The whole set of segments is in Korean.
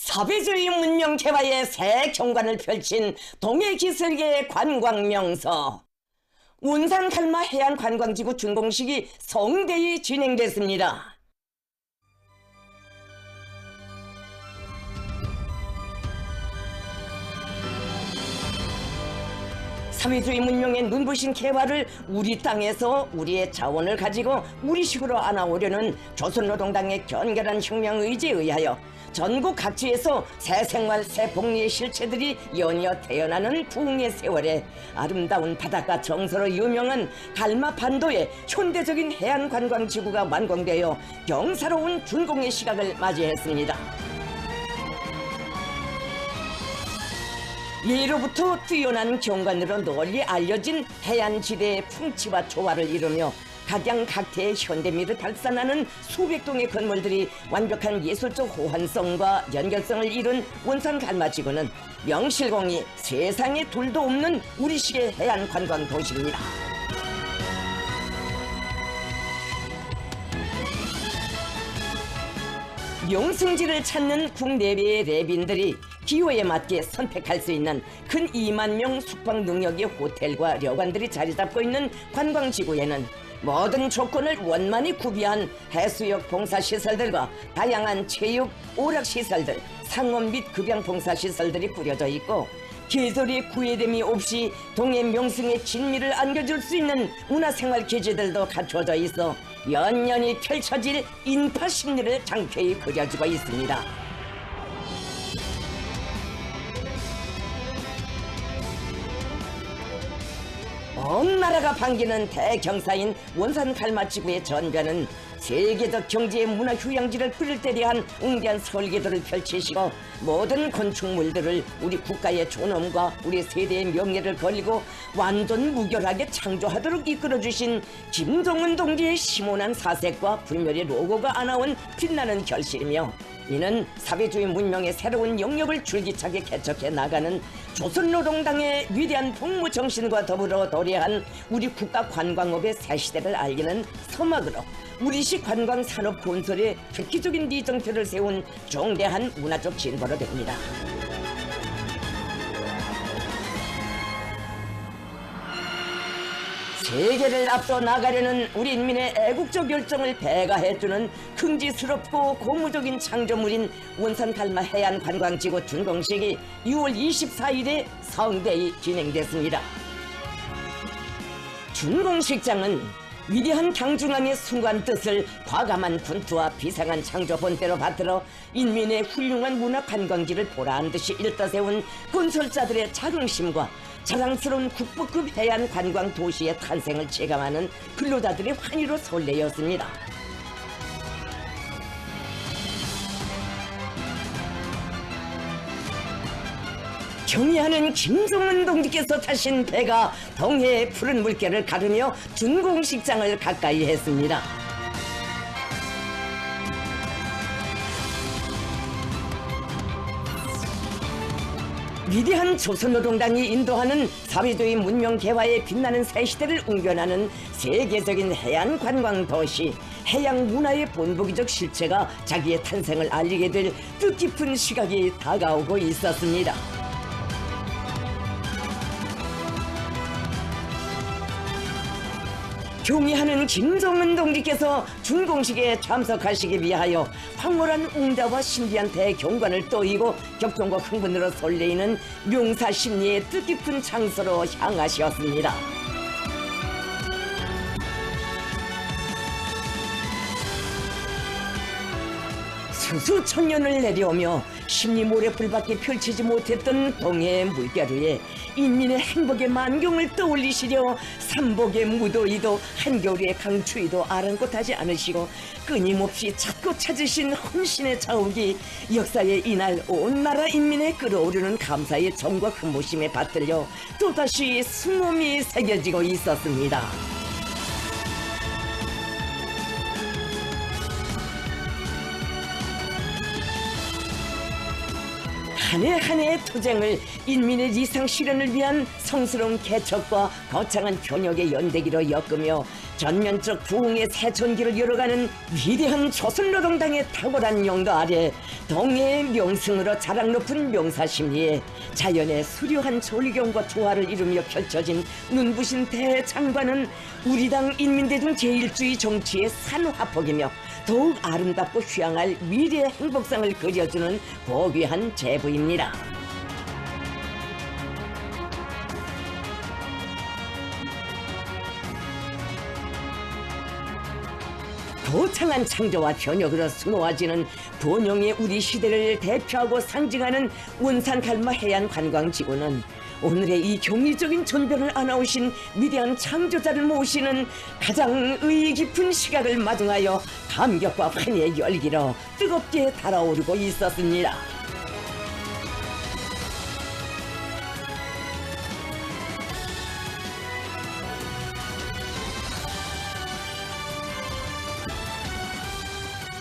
사회주의 문명 개화의 새 경관을 펼친 동해기슭의 관광명소 운산 갈마 해안관광지구 준공식이 성대히 진행됐습니다. 사회주의 문명의 눈부신 개화를 우리 땅에서 우리의 자원을 가지고 우리식으로 안아오려는 조선노동당의 견결한 혁명 의지에 의하여 전국 각지에서 새 생활 새 복리의 실체들이 연이어 태어나는 부흥의 세월에 아름다운 바닷가 정서로 유명한 갈마 반도의 현대적인 해안관광지구가 완공되어 경사로운 준공의 시각을 맞이했습니다. 예로부터 뛰어난 경관으로 널리 알려진 해안지대의 풍치와 조화를 이루며 각양각태의 현대미를 발산하는 수백 동의 건물들이 완벽한 예술적 호환성과 연결성을 이룬 운산 갈마지구는 명실공히 세상에 둘도 없는 우리식의 해안관광 도시입니다. 명승지를 찾는 국내외의 래빈들이 기호에 맞게 선택할 수 있는 근 2만 명 숙박 능력의 호텔과旅관들이 자리 잡고 있는 관광지구에는 모든 조건을 원만히 구비한 해수욕 봉사시설들과 다양한 체육, 오락시설들, 상업 및 급양 봉사시설들이 꾸려져 있고 계절의 구애됨이 없이 동해 명승의 진미를 안겨줄 수 있는 문화생활 기지들도 갖춰져 있어 연년이 펼쳐질 인파 심리를 장쾌히 그려주고 있습니다. 온 나라가 반기는 대경사인 원산 갈마지구의 전변은 세계적 경제의 문화 휴양지를 꾸릴 때 대한 웅대한 설계도를 펼치시고 모든 건축물들을 우리 국가의 존엄과 우리 세대의 명예를 걸고 완전 무결하게 창조하도록 이끌어주신 김정은 동지의 심오한 사색과 불멸의 로고가 안아온 빛나는 결실이며 이는 사회주의 문명의 새로운 영역을 줄기차게 개척해 나가는 조선노동당의 위대한 복무정신과 더불어 도래한 우리 국가 관광업의 새 시대를 알리는 서막으로 우리식 관광산업 건설에 획기적인 리정표를 세운 중대한 문화적 진보로 됩니다. 세계를 앞서 나가려는 우리 인민의 애국적 열정을 배가해주는 긍지스럽고 고무적인 창조물인 운산 갈마 해안관광지구 준공식이 6월 24일에 성대히 진행됐습니다. 준공식장은 위대한 강중함의 순간 뜻을 과감한 군투와 비상한 창조 본때로 받들어 인민의 훌륭한 문화 관광지를 보란 듯이 일떠 세운 건설자들의 자긍심과 자랑스러운 국보급 해안 관광 도시의 탄생을 체감하는 근로자들의 환희로 설레었습니다. 경의하는 김정은 동지께서 타신 배가 동해의 푸른 물결을 가르며 준공식장을 가까이 했습니다. 위대한 조선노동당이 인도하는 사회주의 문명 개화의 빛나는 새 시대를 웅변하는 세계적인 해안 관광 도시, 해양 문화의 본보기적 실체가 자기의 탄생을 알리게 될 뜻깊은 시각이 다가오고 있었습니다. 경의하는 김정은 동지께서 준공식에 참석하시기 위하여 황홀한 웅자와 신비한 대경관을 떠이고 격정과 흥분으로 설레이는 명사심리의 뜻깊은 장소로 향하셨습니다. 수수천년을 내려오며 심리 모래불밖에 펼치지 못했던 동해의 물결 위에 인민의 행복의 만경을 떠올리시려 삼복의 무더위도 한겨울의 강추위도 아랑곳하지 않으시고 끊임없이 찾고 찾으신 헌신의 자욱이 역사의 이날 온 나라 인민의 끓어오르는 감사의 정과 흠모심에 받들려 또다시 숨음이 새겨지고 있었습니다. 한 해 한 해의 투쟁을 인민의 이상 실현을 위한 성스러운 개척과 거창한 변혁의 연대기로 엮으며 전면적 부흥의 새천기를 열어가는 위대한 조선노동당의 탁월한 용도 아래 동해의 명승으로 자랑 높은 명사심리에 자연의 수려한 존경과 조화를 이루며 펼쳐진 눈부신 대장관은 우리 당 인민대중 제1주의 정치의 산화폭이며 더욱 아름답고 휘황할 미래의 행복상을 그려주는 고귀한 제부입니다. 거창한 창조와 현역으로 수놓아지는 번영의 우리 시대를 대표하고 상징하는 원산갈마 해안관광지구는 오늘의 이 경이적인 전변을 안아오신 위대한 창조자를 모시는 가장 의의 깊은 시각을 마중하여 감격과 환희의 열기로 뜨겁게 달아오르고 있었습니다.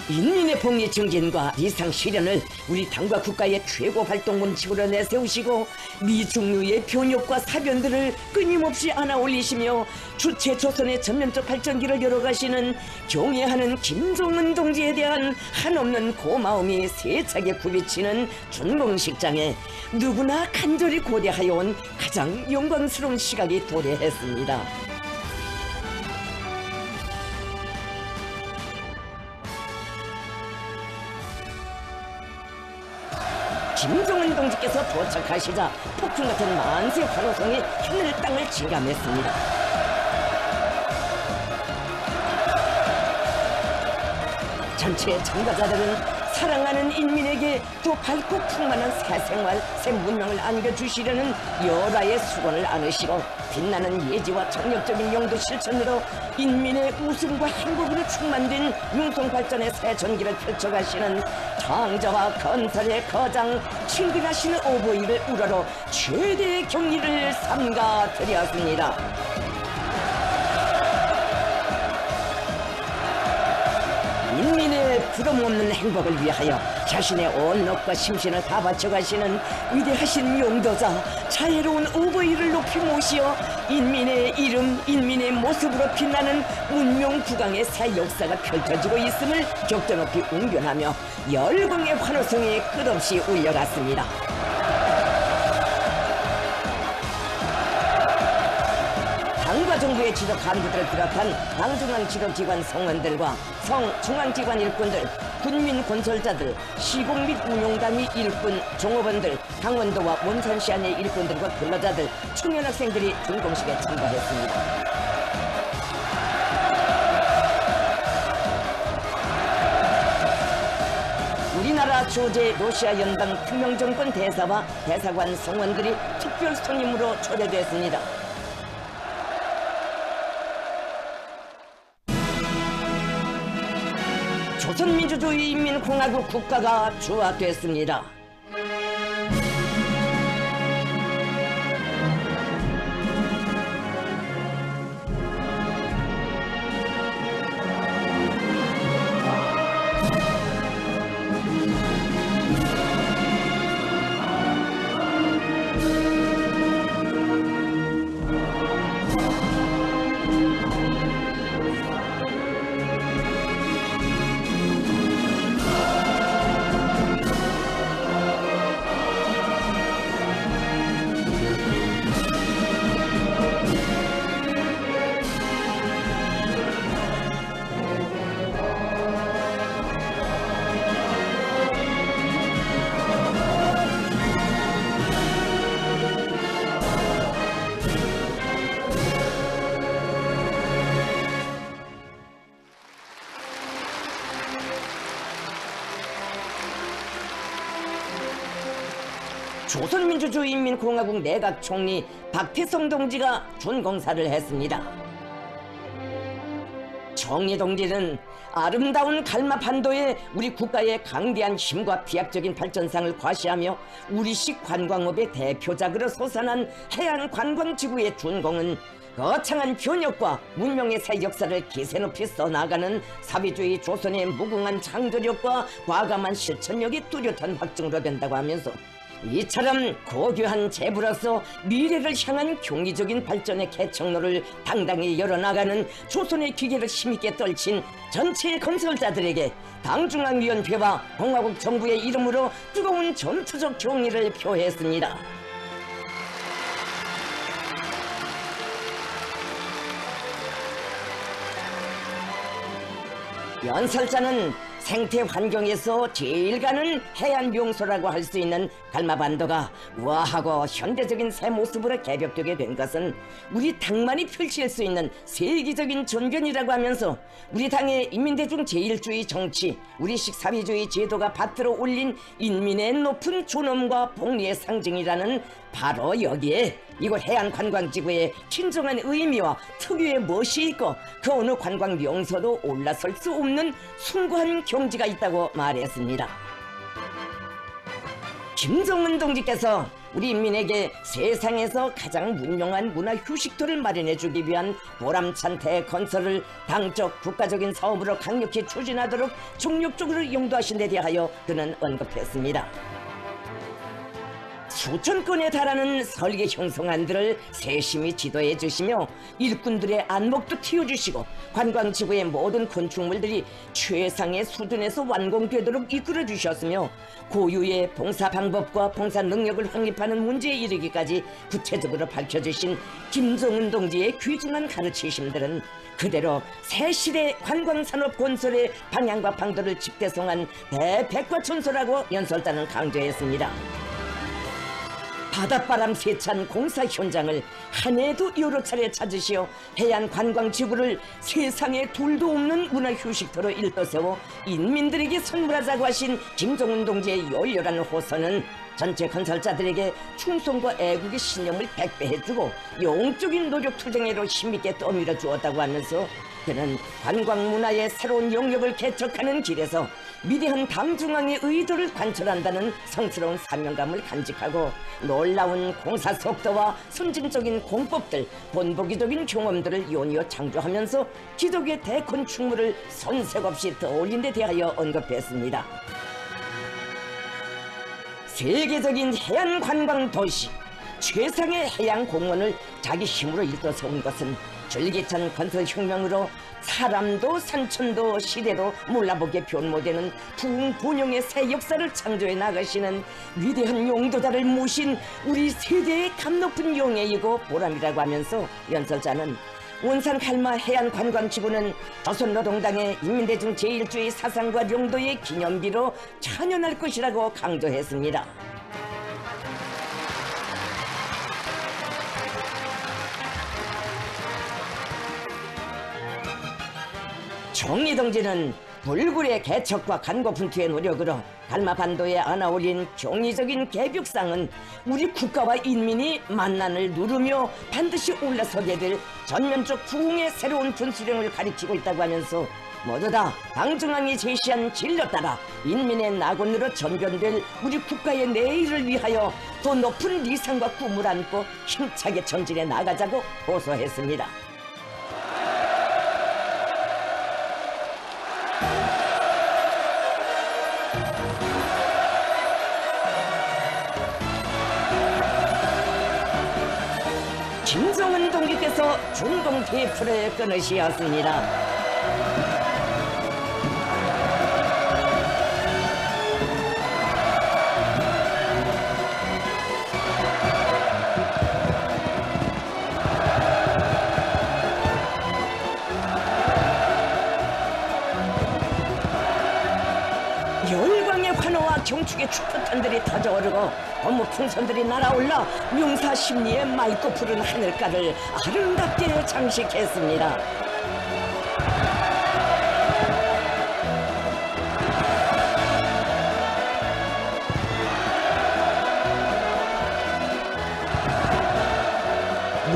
인민의 복리 증진과 이상 실현을 우리 당과 국가의 최고 활동 원칙으로 내세우시고 미중류의 변혁과 사변들을 끊임없이 안아올리시며 주체 조선의 전면적 발전기를 열어가시는 경애하는 김정은 동지에 대한 한없는 고마움이 세차게 굽이치는 준공식장에 누구나 간절히 고대하여 온 가장 영광스러운 시각이 도래했습니다. 김정은 동지께서 도착하시자 폭풍 같은 만세 환호성이 하늘 땅을 진감했습니다. 전체 참가자들은 사랑하는 인민에게 더 밝고 풍만한 새 생활, 새 문명을 안겨주시려는 여라의 수건을 안으시고 빛나는 예지와 정력적인 용도 실천으로 인민의 웃음과 행복으로 충만된 융통발전의 새 전기를 펼쳐가시는 창조와 건설의 거장 친근하신 오보이를 우러러 최대의 경리를 삼가 드렸습니다. 인민의 부름없는 행복을 위하여 자신의 온 넋과 심신을 다 바쳐가시는 위대하신 용도자 자애로운 오보이를 높이 모시어 인민의 이름, 인민의 모습으로 빛나는 문명 국왕의 새 역사가 펼쳐지고 있음을 격조 높이 웅변하며 열광의 환호성이 끝없이 울려갔습니다. 당과 정부의 지도 간부들을 비롯한 당중앙 지도기관 성원들과 성중앙기관 일꾼들, 군민 건설자들, 시공 및 운용단위 일꾼, 종업원들, 강원도와 원산시 안의 일꾼들과 근로자들, 청년 학생들이 준공식에 참가했습니다. 우리나라 주재 러시아 연방 특명정권 대사와 대사관 성원들이 특별 손님으로 초대됐습니다. 조선민주주의인민공화국 국가가 주합됐습니다. 조선민주주의인민공화국 내각총리 박태성 동지가 준공사를 했습니다. 총리 동지는 아름다운 갈마반도에 우리 국가의 강대한 힘과 비약적인 발전상을 과시하며 우리식 관광업의 대표작으로 솟아난 해안관광지구의 준공은 거창한 변혁과 문명의 새 역사를 기세 높이 써나가는 사회주의 조선의 무궁한 창조력과 과감한 실천력이 뚜렷한 확증으로 된다고 하면서 이처럼 고귀한 제부로서 미래를 향한 경리적인 발전의 개척로를 당당히 열어나가는 조선의 기계를 힘있게 떨친 전체 건설자들에게 당중앙위원회와 공화국 정부의 이름으로 뜨거운 전투적 경의를 표했습니다. 연설자는 생태 환경에서 제일 가는 해안 명소라고 할 수 있는 갈마반도가 우아하고 현대적인 새 모습으로 개벽되게 된 것은 우리 당만이 펼칠 수 있는 세계적인 전변이라고 하면서 우리 당의 인민대중 제일주의 정치, 우리식 사회주의 제도가 받들어 올린 인민의 높은 존엄과 복리의 상징이라는 바로 여기에 이곳 해안관광지구의 진정한 의미와 특유의 멋이 있고 그 어느 관광 명소도 올라설 수 없는 숭고한 경지가 있다고 말했습니다. 김정은 동지께서 우리 인민에게 세상에서 가장 문명한 문화 휴식터를 마련해주기 위한 보람찬 대건설을 당적 국가적인 사업으로 강력히 추진하도록 총력적으로 용도하신 데 대하여 그는 언급했습니다. 수천 건에 달하는 설계 형성안들을 세심히 지도해 주시며 일꾼들의 안목도 틔워주시고 관광지구의 모든 건축물들이 최상의 수준에서 완공되도록 이끌어 주셨으며 고유의 봉사 방법과 봉사 능력을 확립하는 문제에 이르기까지 구체적으로 밝혀주신 김정은 동지의 귀중한 가르치심들은 그대로 새 시대 관광산업 건설의 방향과 방도를 집대성한 대백과천소라고 연설자는 강조했습니다. 바닷바람 세찬 공사 현장을 한 해도 여러 차례 찾으시어 해안 관광지구를 세상에 둘도 없는 문화휴식터로 일떠세워 인민들에게 선물하자고 하신 김정은 동지의 열렬한 호소는 전체 건설자들에게 충성과 애국의 신념을 백배해주고 영적인 노력 투쟁으로 힘있게 떠밀어 주었다고 하면서 그는 관광문화의 새로운 영역을 개척하는 길에서 위대한 당중앙의 의도를 관철한다는 성스러운 사명감을 간직하고 놀라운 공사 속도와 선진적인 공법들, 본보기적인 경험들을 연이어 창조하면서 기적의 대건축물을 손색 없이 떠올린 데 대하여 언급했습니다. 세계적인 해안 관광 도시, 최상의 해양 공원을 자기 힘으로 일떠세운 것은 줄기찬 건설혁명으로 사람도 산천도 시대도 몰라보게 변모되는 부흥분영의 새 역사를 창조해 나가시는 위대한 용도자를 모신 우리 세대의 감높은 영예이고 보람이라고 하면서 연설자는 원산 갈마 해안관광지구는 조선노동당의 인민대중 제일주의 사상과 용도의 기념비로 찬연할 것이라고 강조했습니다. 종리동지는 불굴의 개척과 간고분투의 노력으로 갈마반도에 안아올린 경이적인 개벽상은 우리 국가와 인민이 만난을 누르며 반드시 올라서게 될 전면적 부흥의 새로운 분수령을 가리키고 있다고 하면서 모두 다 당중앙이 제시한 진로 따라 인민의 낙원으로 전변될 우리 국가의 내일을 위하여 더 높은理想과 꿈을 안고 힘차게 전진해 나가자고 호소했습니다. 김정은 동지께서 중동 대표를 끊으시었습니다. 열광의 환호와 경축의 축포탄들이 터져오르고 어묵풍선들이 날아올라 명사심리의 맑고 푸른 하늘가를 아름답게 장식했습니다.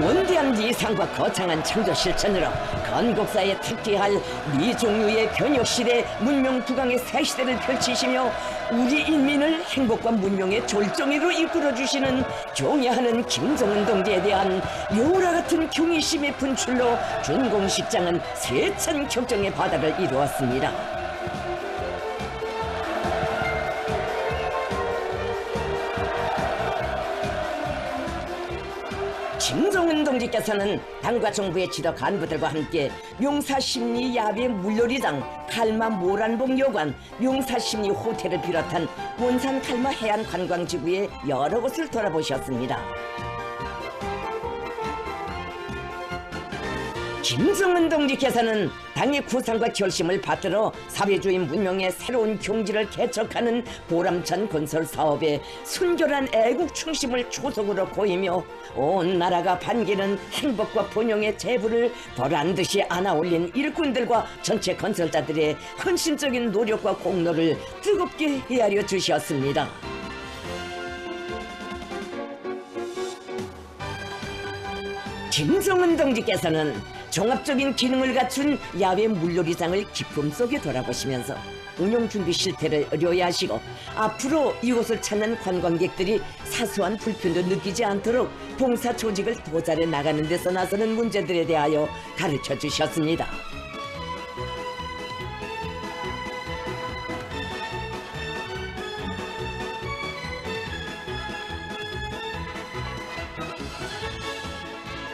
원대한 이상과 거창한 창조 실천으로 건국사에 특기할 미 종류의 변혁시대 문명 부강의 새 시대를 펼치시며 우리 인민을 행복과 문명의 졸정이로 이끌어주시는 경애하는 김정은 동지에 대한 여우라 같은 경의심의 분출로 준공식장은 세찬 격정의 바다를 이루었습니다. 김정은 동지께서는 당과 정부의 지도 간부들과 함께 용사심리 야외 물놀이장, 칼마 모란봉 요관, 용사심리 호텔을 비롯한 원산 칼마 해안 관광지구의 여러 곳을 돌아보셨습니다. 김정은 동지께서는 당의 구상과 결심을 받들어 사회주의 문명의 새로운 경지를 개척하는 보람찬 건설 사업에 순결한 애국 충심을 초석으로 보이며 온 나라가 반기는 행복과 번영의 제부를 보란듯이 안아올린 일꾼들과 전체 건설자들의 헌신적인 노력과 공로를 뜨겁게 헤아려 주셨습니다. 김정은 동지께서는 종합적인 기능을 갖춘 야외 물놀이장을 기쁨 속에 돌아보시면서 운영 준비 실태를 의뢰하시고 앞으로 이곳을 찾는 관광객들이 사소한 불편도 느끼지 않도록 봉사 조직을 도달해 나가는 데서 나서는 문제들에 대하여 가르쳐 주셨습니다.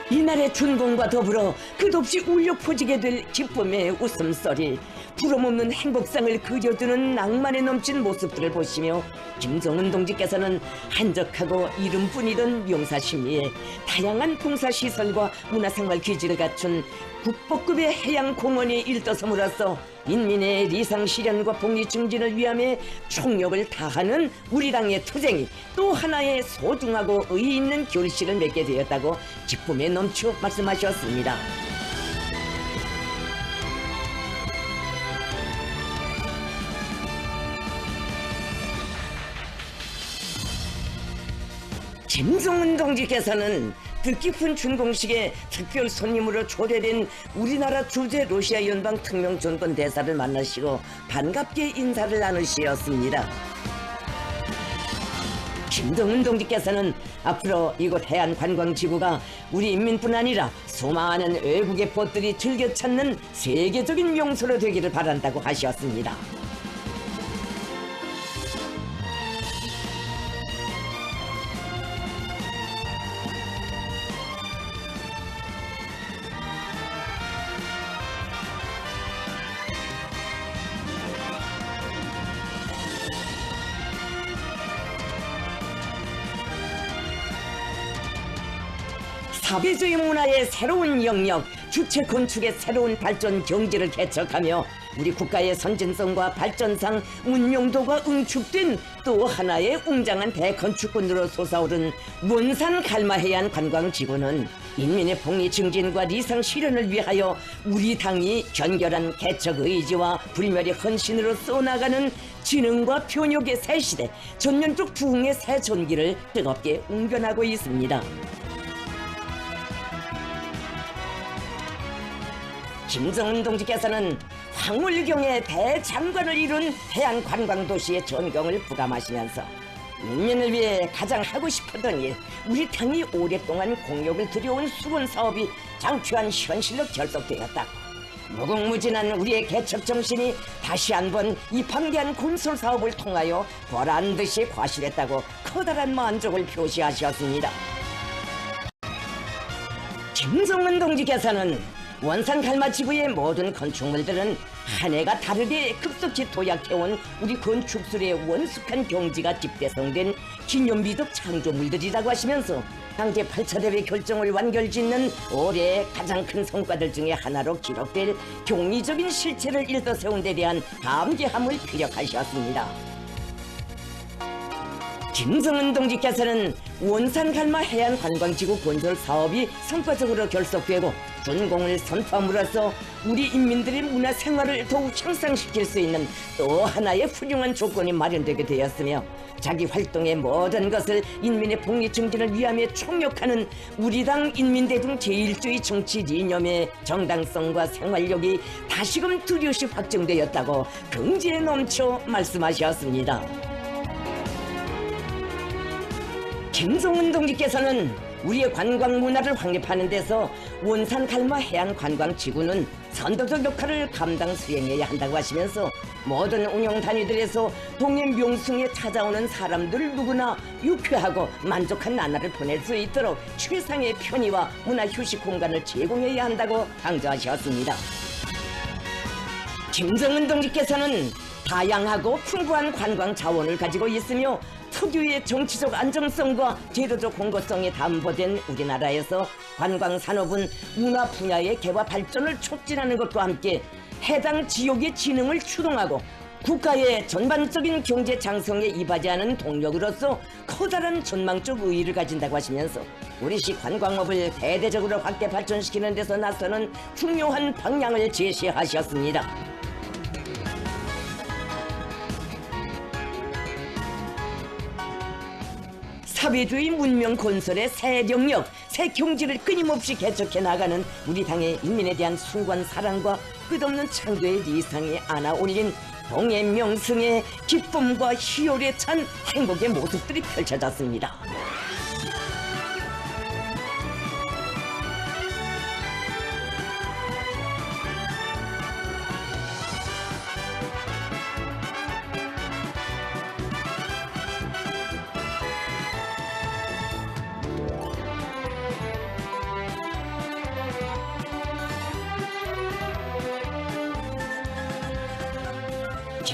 이날의 준공과 더불어 끝없이 울려 퍼지게 될 기쁨의 웃음소리, 부러먹는 행복상을 그려두는 낭만에 넘친 모습들을 보시며 김정은 동지께서는 한적하고 이름뿐이던 용사심리에 다양한 봉사시설과 문화생활 기지를 갖춘 국보급의 해양공원이 일떠섬으로써 인민의 리상실현과 복리증진을 위함에 총력을 다하는 우리 당의 투쟁이 또 하나의 소중하고 의의 있는 결실을 맺게 되었다고 기쁨에 넘쳐 말씀하셨습니다. 김정은 동지께서는 뜻깊은 준공식에 특별 손님으로 초대된 우리나라 주재 러시아 연방 특명 전권 대사를 만나시고 반갑게 인사를 나누시었습니다. 김정은 동지께서는 앞으로 이곳 해안관광지구가 우리 인민뿐 아니라 수많은 외국의 벗들이 즐겨 찾는 세계적인 명소로 되기를 바란다고 하셨습니다. 사회주의 문화의 새로운 영역, 주체 건축의 새로운 발전 경지를 개척하며 우리 국가의 선진성과 발전상 운용도가 응축된 또 하나의 웅장한 대건축군으로 솟아오른 원산 갈마해안 관광지구는 인민의 복리 증진과 리상 실현을 위하여 우리 당이 견결한 개척 의지와 불멸의 헌신으로 쏘나가는 진흥과 표력의 새 시대, 전면적 부흥의 새 전기를 뜨겁게 웅변하고 있습니다. 김정은 동지께서는 황홀경의 대장관을 이룬 해안관광도시의 전경을 부감하시면서 인민을 위해 가장 하고 싶었던 일, 우리 당이 오랫동안 공력을 들여온 수건사업이 장추한 현실로 결속되었다고, 무궁무진한 우리의 개척 정신이 다시 한번 이 방대한 건설사업을 통하여 보란듯이 과실했다고 커다란 만족을 표시하셨습니다. 김정은 동지께서는 원산 갈마지구의 모든 건축물들은 한 해가 다르게 급속히 도약해온 우리 건축술의 원숙한 경지가 집대성된 기념비적 창조물들이라고 하시면서 당대 8차 대회 결정을 완결짓는 올해의 가장 큰 성과들 중에 하나로 기록될 경이적인 실체를 일떠세운 데 대한 감개함을 피력하셨습니다. 김정은 동지께서는 원산 갈마 해안 관광지구 건설 사업이 성과적으로 결속되고 준공을 선포함으로써 우리 인민들의 문화 생활을 더욱 향상시킬 수 있는 또 하나의 훌륭한 조건이 마련되게 되었으며 자기 활동의 모든 것을 인민의 복리 증진을 위함에 총력하는 우리 당 인민대중 제1주의 정치 이념의 정당성과 생활력이 다시금 뚜렷이 확정되었다고 긍지에 넘쳐 말씀하셨습니다. 김정은 동지께서는 우리의 관광 문화를 확립하는 데서 원산 갈마 해안관광지구는 선도적 역할을 감당 수행해야 한다고 하시면서 모든 운영 단위들에서 동해 명승에 찾아오는 사람들 누구나 유쾌하고 만족한 나날을 보낼 수 있도록 최상의 편의와 문화 휴식 공간을 제공해야 한다고 강조하셨습니다. 김정은 동지께서는 다양하고 풍부한 관광 자원을 가지고 있으며 특유의 정치적 안정성과 제도적 공고성이 담보된 우리나라에서 관광 산업은 문화 분야의 개화 발전을 촉진하는 것과 함께 해당 지역의 진흥을 추동하고 국가의 전반적인 경제 장성에 이바지하는 동력으로서 커다란 전망적 의의를 가진다고 하시면서 우리시 관광업을 대대적으로 확대 발전시키는 데서 나서는 중요한 방향을 제시하셨습니다. 사회주의 문명 건설의 새 영역, 새 경지를 끊임없이 개척해 나가는 우리 당의 인민에 대한 숭고한 사랑과 끝없는 창조의 리상에 안아 올린 동해 명승의 기쁨과 희열에 찬 행복의 모습들이 펼쳐졌습니다.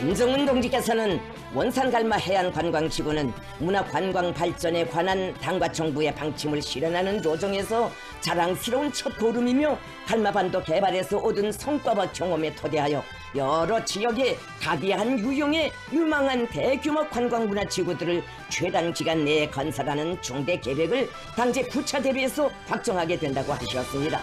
김정은 동지께서는 원산갈마 해안관광지구는 문화관광 발전에 관한 당과 정부의 방침을 실현하는 도정에서 자랑스러운 첫 걸음이며 갈마반도 개발에서 얻은 성과와 경험에 토대하여 여러 지역의 가비한 유형의 유망한 대규모 관광문화지구들을 최단 기간 내에 건설하는 중대 계획을 당제 구차 대비해서 확정하게 된다고 하셨습니다.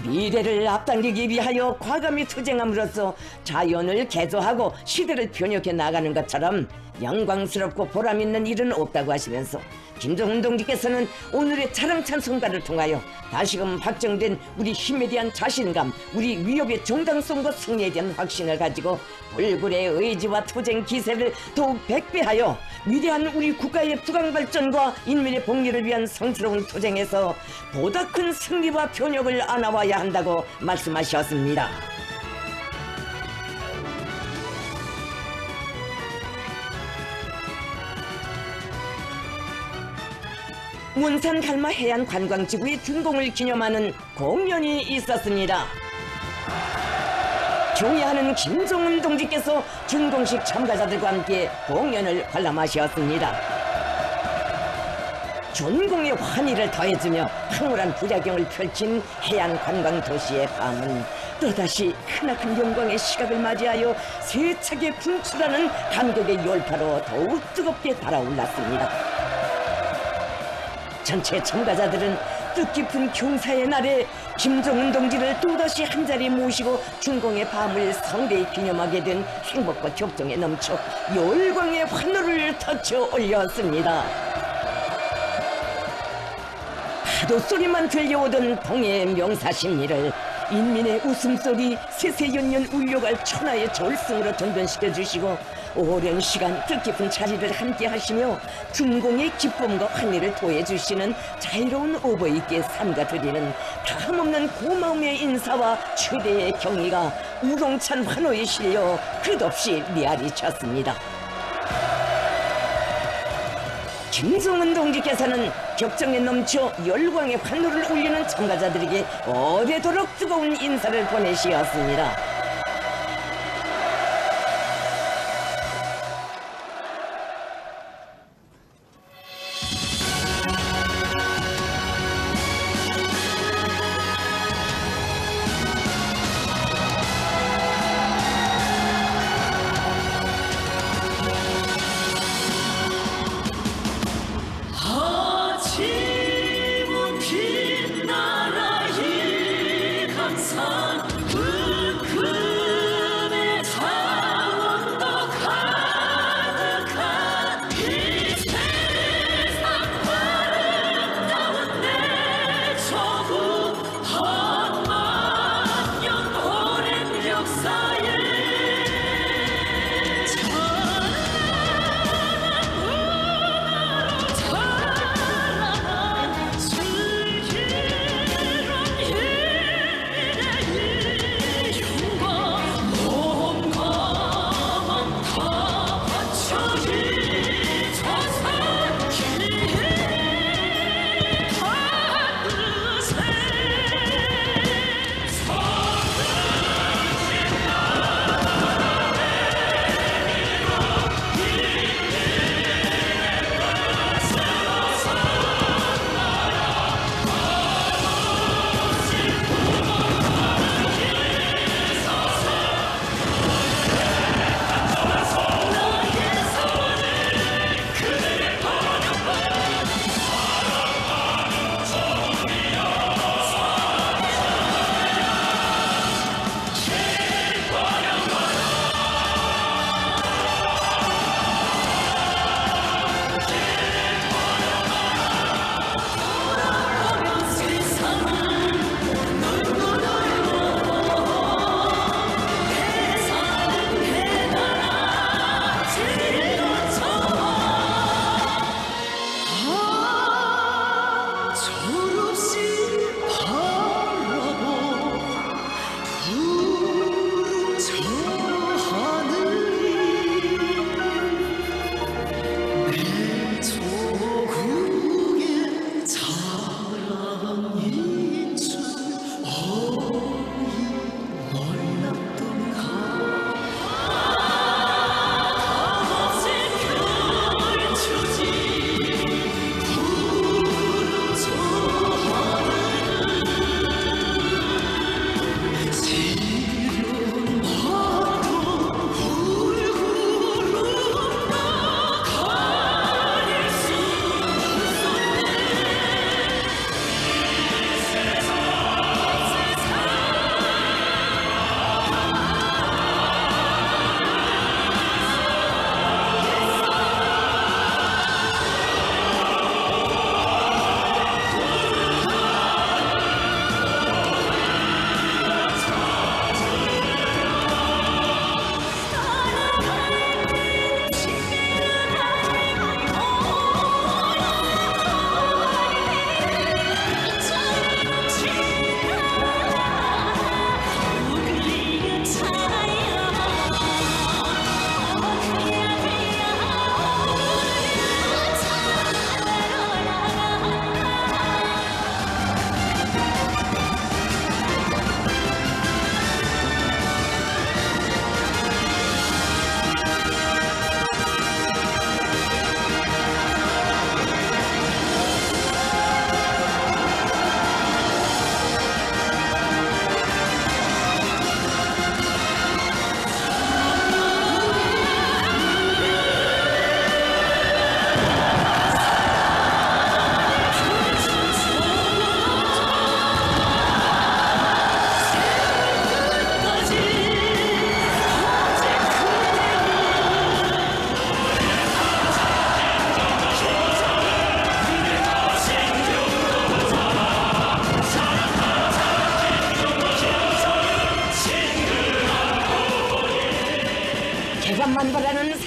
미래를 앞당기기 위하여 과감히 투쟁함으로써 자연을 개조하고 시대를 변혁해 나가는 것처럼 영광스럽고 보람있는 일은 없다고 하시면서 김정은 동지께서는 오늘의 자랑찬 성과를 통하여 다시금 확정된 우리 힘에 대한 자신감, 우리 위협의 정당성과 승리에 대한 확신을 가지고 불굴의 의지와 투쟁 기세를 더욱 백배하여 위대한 우리 국가의 부강발전과 인민의 복리를 위한 성스러운 투쟁에서 보다 큰 승리와 변혁을 안아와야 한다고 말씀하셨습니다. 원산갈마 해안관광지구의 준공을 기념하는 공연이 있었습니다. 경의하는 김정은 동지께서 준공식 참가자들과 함께 공연을 관람하셨습니다. 준공의 환희를 더해주며 황홀한 부작용을 펼친 해안관광도시의 밤은 또다시 크나큰 영광의 시각을 맞이하여 세차게 분출하는 감격의 열파로 더욱 뜨겁게 달아올랐습니다. 전체 참가자들은 뜻깊은 경사의 날에 김정은 동지를 또다시 한자리에 모시고 준공의 밤을 성대히 기념하게 된 행복과 격정에 넘쳐 열광의 환호를 터쳐 올렸습니다. 파도 소리만 들려오던 동해의 명사심리를 인민의 웃음소리 세세연년 울려갈 천하의 절승으로 전변시켜 주시고 오랜 시간 뜻깊은 자리를 함께 하시며 준공의 기쁨과 환희를 도해주시는 자유로운 오버이께 삼가드리는 다함없는 고마움의 인사와 최대의 경의가 우렁찬 환호에 실려 끝없이 메아리 쳤습니다. 김정은 동지께서는 격정에 넘쳐 열광의 환호를 울리는 참가자들에게 오래도록 뜨거운 인사를 보내시었습니다. 지문 빛나라 일강산 큰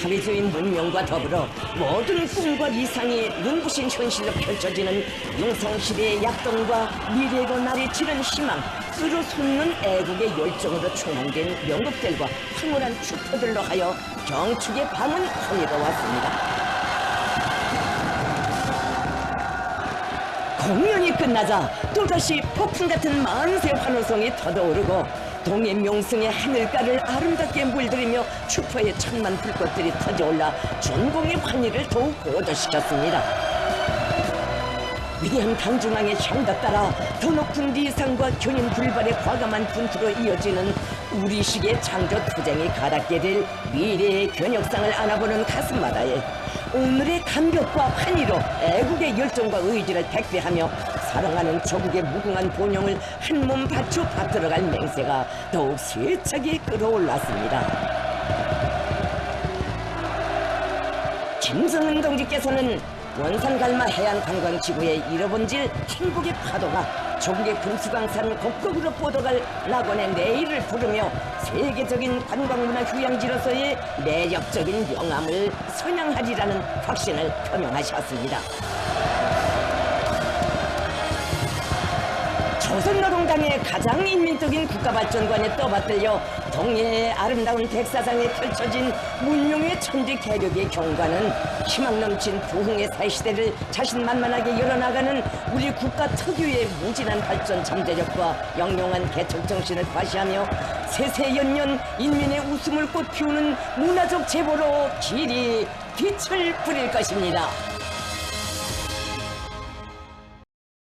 사회주의 문명과 더불어 모든 꿈과 이상이 눈부신 현실로 펼쳐지는 융성시대의 약동과 미래로 날이 치는 희망, 끌어솟는 애국의 열정으로 충만된 명곡들과 황홀한 축포들로 하여 경축의 밤은 호미로웠습니다. 공연이 끝나자 또다시 폭풍 같은 만세 환호성이 터져오르고 동해 명승의 하늘가를 아름답게 물들이며 축포의 천만 불꽃들이 터져올라 전공의 환희를 더욱 고조시켰습니다. 위대한 당중앙의 향다 따라 더 높은 리상과 견인 불발의 과감한 분투로 이어지는 우리식의 창조 투쟁이 가닿게 될 미래의 견역상을 안아보는 가슴마다에 오늘의 감격과 환희로 애국의 열정과 의지를 택배하며 사랑하는 조국의 무궁한 본영을 한몸 바쳐 받들어갈 맹세가 더욱 세차게 끌어올랐습니다. 김성은 동지께서는 원산갈마 해안관광지구에 잃어본질 행복의 파도가 조국의 금수강산 곡곡으로 뻗어갈 낙원의 내일을 부르며 세계적인 관광문화 휴양지로서의 매력적인 명암을 선양하리라는 확신을 표명하셨습니다. 조선노동당의 가장 인민적인 국가발전관에 떠받들려 동해의 아름다운 백사장에 펼쳐진 문명의 천지 개벽의 경관은 희망 넘친 부흥의 새시대를 자신만만하게 열어나가는 우리 국가 특유의 무진한 발전 잠재력과 영롱한 개척 정신을 과시하며 세세연년 인민의 웃음을 꽃피우는 문화적 제보로 길이 빛을 부릴 것입니다.